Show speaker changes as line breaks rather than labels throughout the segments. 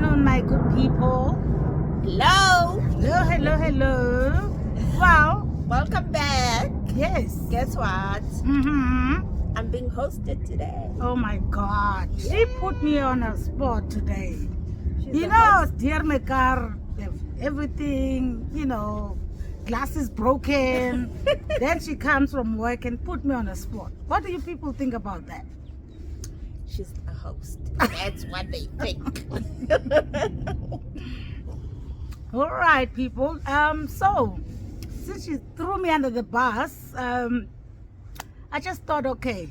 afternoon, my good people.
Hello.
Hello. Well,
Welcome back.
yes.
Guess what?
Mm-hmm.
I'm being hosted today.
Oh my God.
Yeah.
She put me on a spot today.
She's
You
the
know,
host.
dear my car, everything, glass is broken. Then she comes from work and put me on a spot. What do you people think about that?
She's a host. That's what they think.
All right, people. So since she threw me under the bus, I just thought, okay,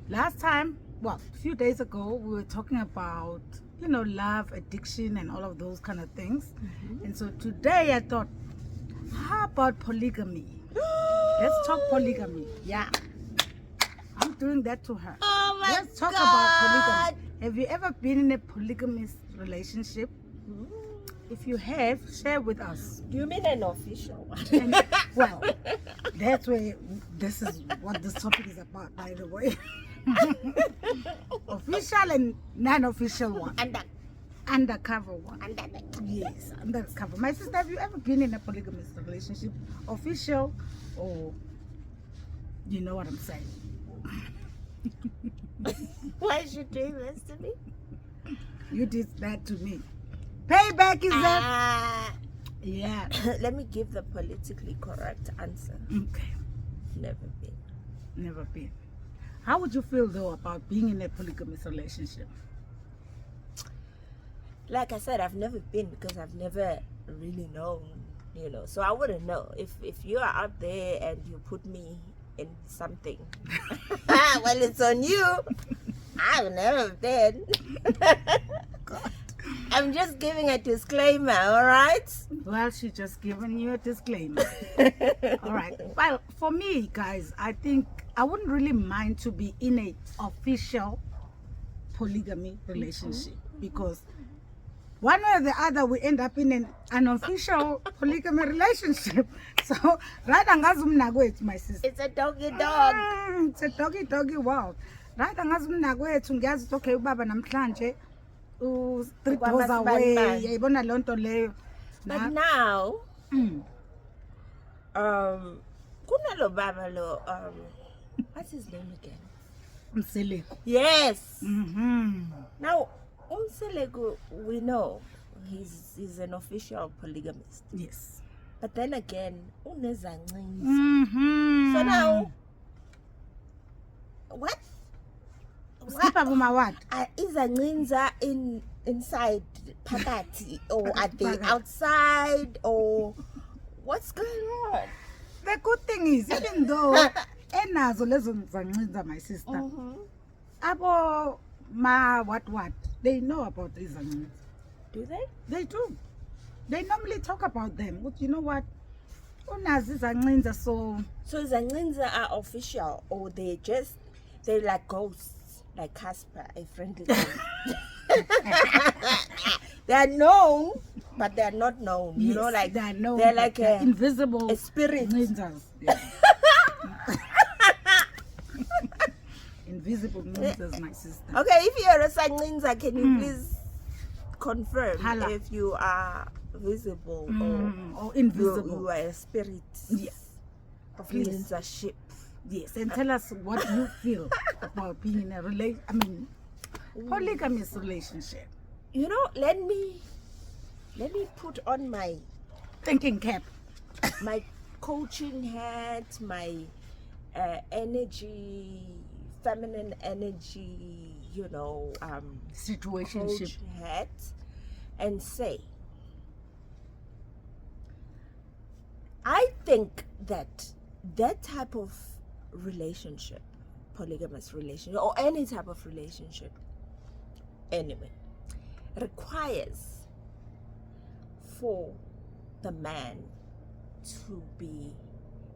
last time, a few days ago, we were talking about, love, addiction, and all of those kind of things. And so today I thought, how about polygamy? Let's talk polygamy. Yeah, I'm doing that to her.
Oh my
Let's talk
God.
about polygamy. Have you ever been in a polygamous relationship? If you have, share with us.
Do you mean an official one?
And, well, that's where this is what this topic is about, by the way. Official and non-official one. Undercover one. Yes, undercover. My sister, have you ever been in a polygamous relationship? Official, or you know what I'm saying?
Why is she doing this to me?
You did that to me. Payback is that? Yeah.
Let me give the politically correct answer.
Okay.
Never been.
Never been. How would you feel though about being in a polygamous relationship?
Like I said, I've never been because I've never really known, so I wouldn't know. If you are out there and you put me in something, well, it's on you. I've never been. I'm just giving a disclaimer, all right?
Well, she's just giving you a disclaimer. All right. Well, for me, guys, I think I wouldn't really mind to be in a official polygamy relationship because one way or the other we end up in an unofficial polygamy relationship. So, right, my sister.
It's a doggy dog.
It's a doggy world. Right, ngiyazi okay ubaba namhlanje 3 doors away yayibona loo nto leyo.
But now, kunalo baba lo, what's his name again?
Mseleko.
Yes.
Mm-hmm.
Now, Umseleko, we know he's an official polygamist.
Yes.
But then again, unezancinci.
Mm-hmm.
So now, what?
Skipper what?
Izancinza inside phakathi, or are they
Phakathi.
outside, or what's going on?
The good thing is, even though enazo lezo zancinza, my sister, abo what they know about these zancinza.
Do they?
They do. They normally talk about them. But you know what? Unazi zancinza, so
zancinza are official, or they're like ghosts, like Casper, a friendly ghost. They're known, but they're not known.
yes,
Like
they are known,
they're like
they're invisible
a spirit.
ninjas. Yeah. Invisible ninjas, my sister.
Okay, if you're a zancinza, can you please confirm
Hala.
if you are visible
Or invisible.
you are a spirit?
Yes.
Of
Please.
ninja-ship.
Yes, and tell us what you feel about being in a polygamous relationship.
Let me put on my
Thinking cap.
my coaching hat, my energy, feminine energy,
Situationship.
coach hat, and say, I think that type of relationship, polygamous relationship, or any type of relationship, anyway, requires for the man to be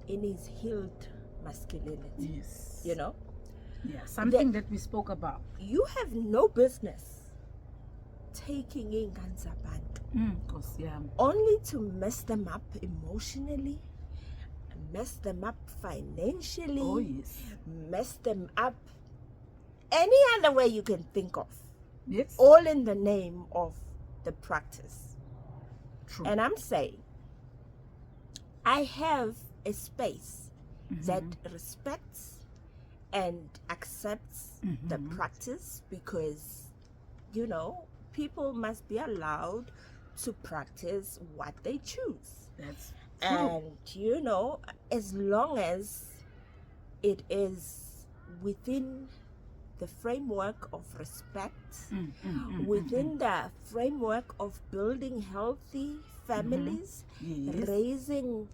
in his healed masculinity.
Yes. Yeah, something that we spoke about.
You have no business taking in Ganzabantu
Because, yeah.
only to mess them up emotionally, mess them up financially,
Oh, yes.
mess them up any other way you can think of.
Yes.
All in the name of the practice.
True.
And I'm saying, I have a space that respects and accepts the practice, because, you know, people must be allowed to practice what they choose.
That's true.
And, you know, as long as it is within the framework of respect, within the framework of building healthy families,
Yes.
raising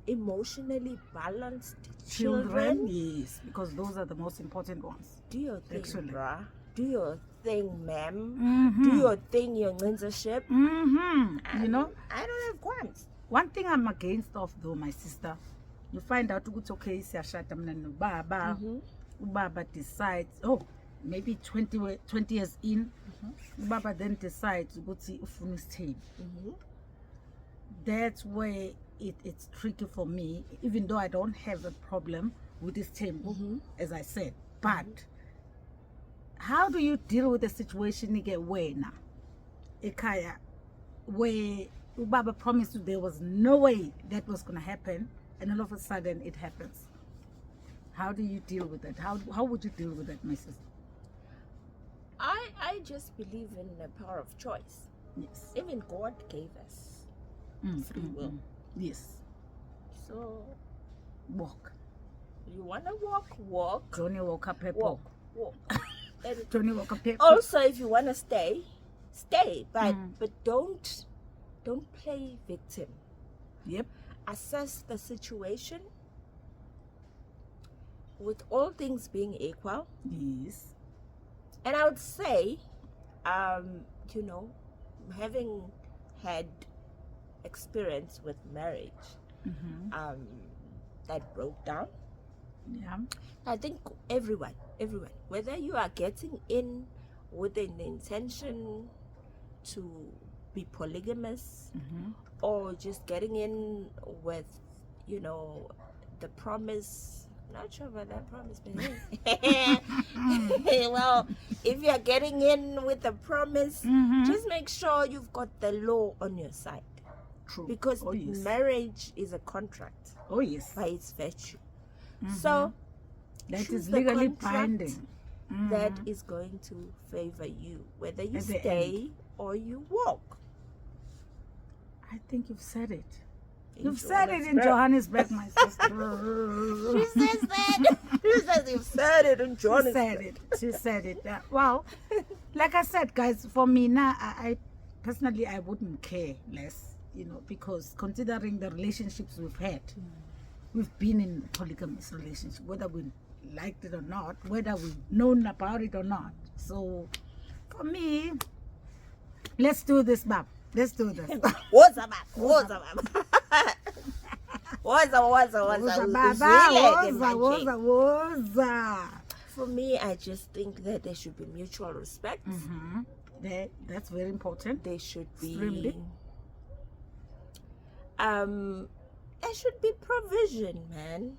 emotionally balanced
Children, yes, because those are the most important ones.
Do your thing,
Actually.
bruh. Do your thing, ma'am. Do your thing, your censorship.
You know,
I don't have qualms.
one thing I'm against of though, my sister, you find out ukuthi okay, siyashada mina nobaba, ubaba decides, oh, maybe 20 years in, ubaba then decides ukuthi ufuna isithembu. That's where it's tricky for me, even though I don't have a problem with this temple, as I said. But how do you deal with the situation where now, Ekaya, where Ubaba promised you there was no way that was going to happen, and all of a sudden it happens? How do you deal with that? How would you deal with that, my sister?
I just believe in the power of choice.
Yes.
Even God gave us free will.
Yes.
So
Walk.
you wanna walk.
Johnny walk up a
Walk. And
Johnny walk up a
also, if you wanna stay, but don't play victim.
Yep.
Assess the situation. With all things being equal,
Yes.
and I would say, you know, having had experience with marriage that broke down,
Yeah.
I think everyone, whether you are getting in with an intention to be polygamous or just getting in with, you know, the promise. Not sure about that promise, but hey. Well, if you are getting in with the promise, just make sure you've got the law on your side.
True.
Because
Oh, yes.
marriage is a contract
Oh, yes.
by its virtue. So
That
choose
is
the
legally
contract
binding.
that is going to favor you, whether you
At the
stay or you walk.
I think you've said it.
In
You've said it in
Johannesburg.
Johannesburg, my sister.
She says that. She says you've said it in
She
Johannesburg.
said it. She said it. Well, like I said, guys, for me now, I personally, I wouldn't care less, you know, because considering the relationships we've had, we've been in a polygamous relationship, whether we liked it or not, whether we've known about it or not. So, for me, let's do this, Bab. Let's do this.
What's up? For me, I just think that there should be mutual respect.
That's very important.
There should
Extremely.
be there should be provision, man.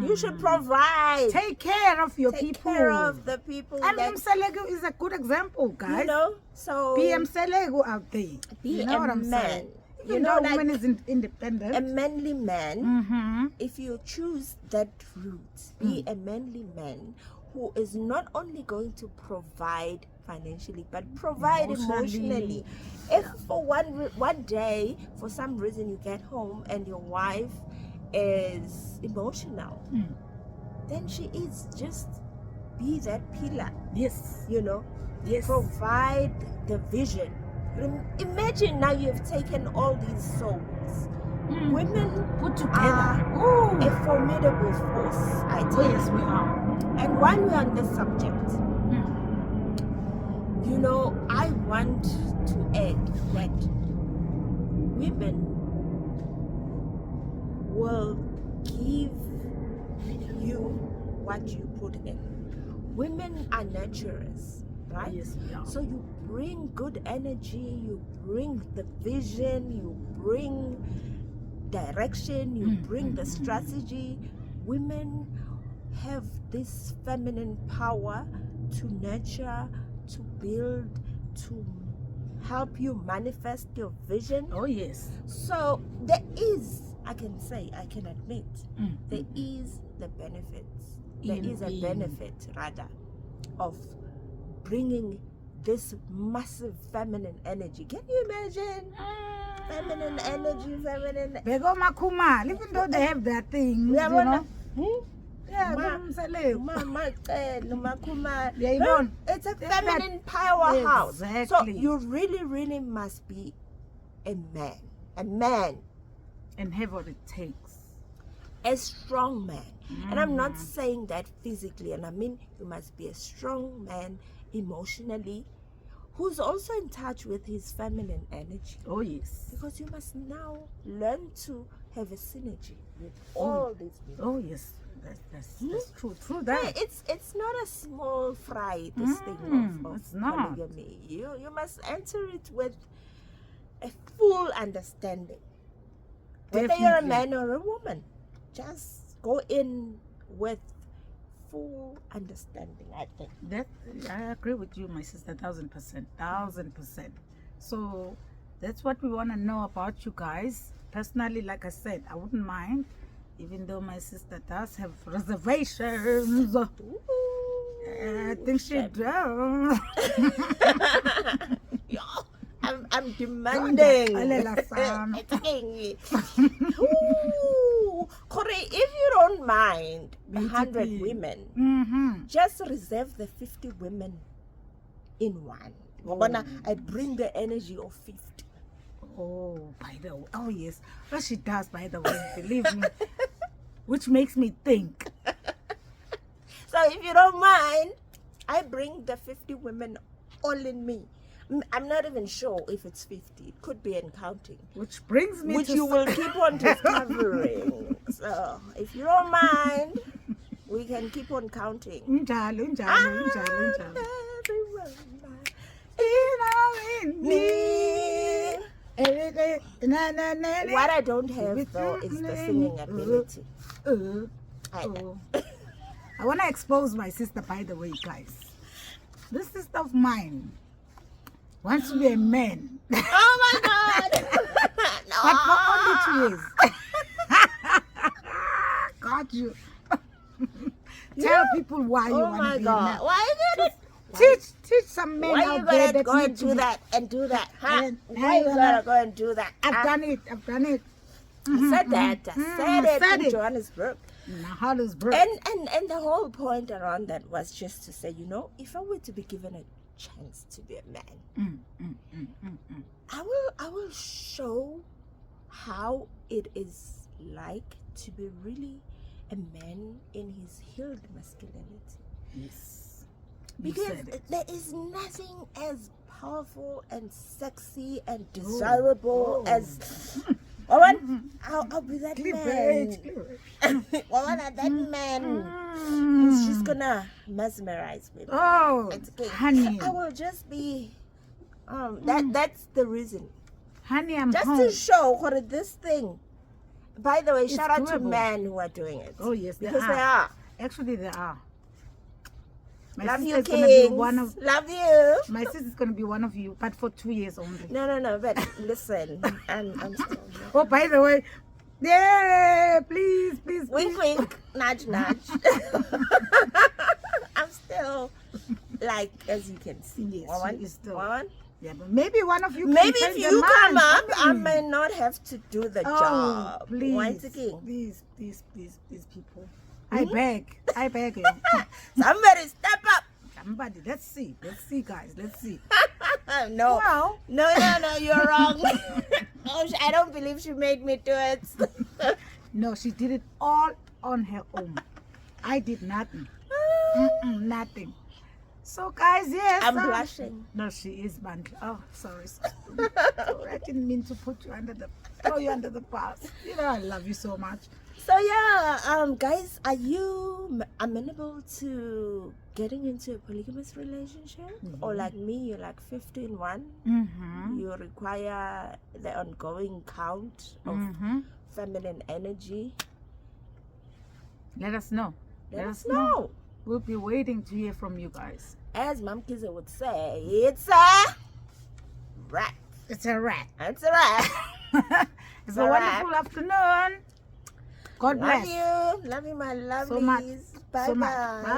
You should provide.
Take care of your
Take
people.
care of the people.
And
that,
Mselego is a good example, guys.
you know, so
Be Mselego out there.
be
You know
a
what I'm
man.
saying?
You
Even
know,
though
like
woman is independent.
a manly man. If you choose that route, be a manly man who is not only going to provide financially but provide emotionally. If for one day, for some reason, you get home and your wife is emotional, then she is just be that pillar.
Yes.
You know,
Yes.
provide the vision. Imagine now you've taken all these souls. Women
Put together.
are a formidable force, I
Oh,
tell you.
yes, we are.
And while we're on this subject, you know, I want to add that women will give you what you put in. Women are nurturers, right?
Yes, we are.
So you bring good energy, you bring the vision, you bring direction, you bring the strategy. Women have this feminine power to nurture, to build, to help you manifest your vision.
Oh yes.
So there is, I can admit, there is the benefits. There is a benefit rather of bringing this massive feminine energy. Can you imagine? Feminine energy, feminine.
They go Makuma, even though they have their things,
Yeah,
you know.
Yeah, it's a feminine powerhouse.
Exactly.
So you really, really must be a man,
and have what it takes.
a strong man. And I'm not saying that physically, and I mean you must be a strong man emotionally, who's also in touch with his feminine energy.
Oh yes.
Because you must now learn to have a synergy with all these people.
Oh yes. That's true. True that.
Yeah, it's not a small fry, this thing of
it's not.
polygamy. You must enter it with a full understanding. Whether you're a man or a woman, just go in with full understanding, I think.
That I agree with you, my sister, 1,000%. So that's what we want to know about you guys. Personally, like I said, I wouldn't mind, even though my sister does have reservations. I think she does.
I'm demanding. Corey, if you don't mind 100 women, just reserve the 50 women in one. I bring the energy of 50.
Oh, by the way. Oh, yes. Well, she does, by the way. Believe me. Which makes me think.
So if you don't mind, I bring the 50 women all in me. I'm not even sure if it's 50. It could be and counting.
Which brings me
Which
to...
you will keep on discovering. So if you don't mind, we can keep on counting.
Everyone in me.
What I don't have though is the singing ability.
I want to expose my sister, by the way, guys. This sister of mine wants to be a man.
Oh my God! No.
But for only 2 years. Got you. Tell people why you want to be a man.
Why did it?
Teach some men
Why
out
you
there
gonna
that
go
need
and
to
do
be-
that and do that? Huh?
And
Why you gonna go and do that?
I've done it.
I said that. I said it in Johannesburg.
Johannesburg.
And the whole point around that was just to say, if I were to be given a chance to be a man, I will show how it is like to be really a man in his healed masculinity.
Yes.
Because there is nothing as powerful and sexy and desirable as I'll be that man. That man who's just gonna mesmerize me.
Oh, honey.
I will just be that's the reason.
Honey, I'm
just
home.
to show what this thing. By the way, shout out to
doable.
men who are doing it.
Oh yes,
because they are.
Actually, they are. My
Love you,
sister's gonna be
kings.
one of.
Love you.
My sister's gonna be one of you, but for 2 years only.
No. But listen, I'm still.
Oh, by the way, yeah, please.
Wink, wink, nudge, nudge. I'm still like, as you can see.
Yes, she is still.
One.
Yeah, but maybe one of you.
Maybe
can
if
change
you
their
come
mind.
up, I may not have to do the job.
Please,
Once again.
please, people. I beg you.
Somebody step up.
Somebody, let's see, guys, let's see.
No.
Well,
No, you're wrong. I don't believe she made me do it.
no, she did it all on her own. I did nothing. Nothing. So, guys, yes.
I'm blushing.
No, she is banned. Oh, sorry. I didn't mean to throw you under the bus. I love you so much.
So yeah, guys, are you amenable to getting into a polygamous relationship? Or like me, you're like 15-1? You require the ongoing count of feminine energy?
Let us know.
Let us know.
We'll be waiting to hear from you guys.
As Mom Kiza would say, it's a wrap.
It's a wrap.
It's a wrap.
It's
a
a
wrap.
wonderful afternoon. God bless.
Love you. Love you, my lovelies.
So much.
Bye
So much.
bye.
Bye.